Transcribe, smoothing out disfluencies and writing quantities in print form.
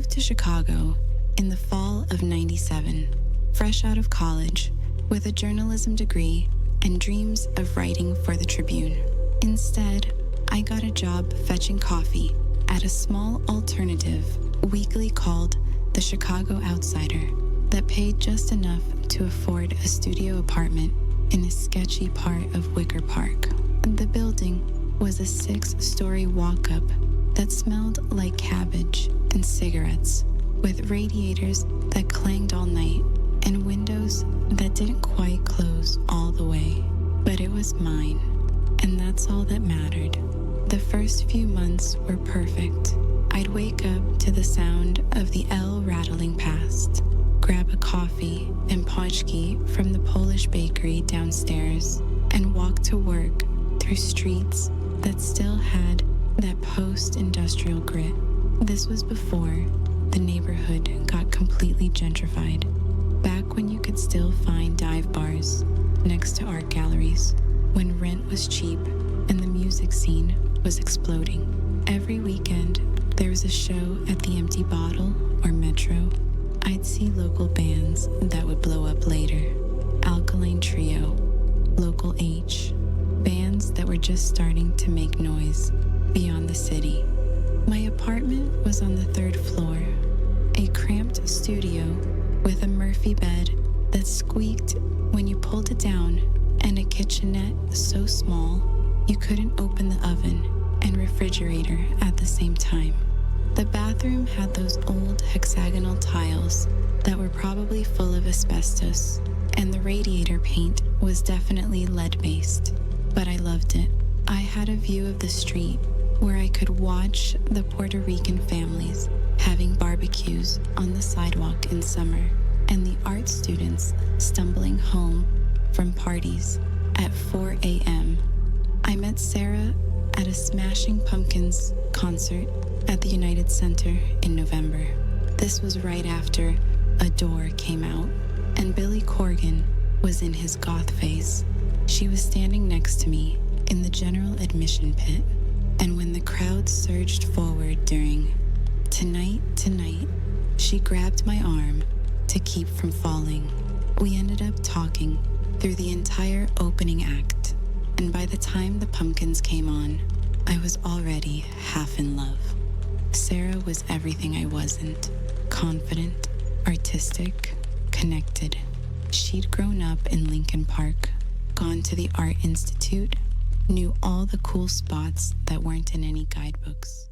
moved to Chicago in the fall of '97, fresh out of college, with a journalism degree and dreams of writing for the Tribune. Instead, I got a job fetching coffee at a small alternative weekly called The Chicago Outsider that paid just enough to afford a studio apartment in a sketchy part of Wicker Park. The building was a 6-story walk-up that smelled like cabbage and cigarettes, with radiators that clanged all night and windows that didn't quite close all the way. But it was mine, and that's all that mattered. The first few months were perfect. I'd wake up to the sound of the L rattling past, grab a coffee and pączki from the Polish bakery downstairs, and walk to work through streets that still had that post-industrial grit. This was before the neighborhood got completely gentrified, back when you could still find dive bars next to art galleries, when rent was cheap and the music scene was exploding. Every weekend, there was a show at the Empty Bottle or Metro. I'd see local bands that would blow up later. Alkaline Trio, Local H, bands that were just starting to make noise beyond the city. My apartment was on the 3rd floor, a cramped studio with a Murphy bed that squeaked when you pulled it down, and a kitchenette so small you couldn't open the oven and refrigerator at the same time. The bathroom had those old hexagonal tiles that were probably full of asbestos, and the radiator paint was definitely lead-based, but I loved it. I had a view of the street where I could watch the Puerto Rican families having barbecues on the sidewalk in summer, and the art students stumbling home from parties at 4 a.m. I met Sarah at a Smashing Pumpkins concert at the United Center in November. This was right after Adore came out, and Billy Corgan was in his goth phase. She was standing next to me in the general admission pit, and when the crowd surged forward during Tonight, Tonight, she grabbed my arm to keep from falling. We ended up talking through the entire opening act, and by the time the Pumpkins came on, I was already half in love. Sarah was everything I wasn't: confident, artistic, connected. She'd grown up in Lincoln Park, gone to the Art Institute, knew all the cool spots that weren't in any guidebooks.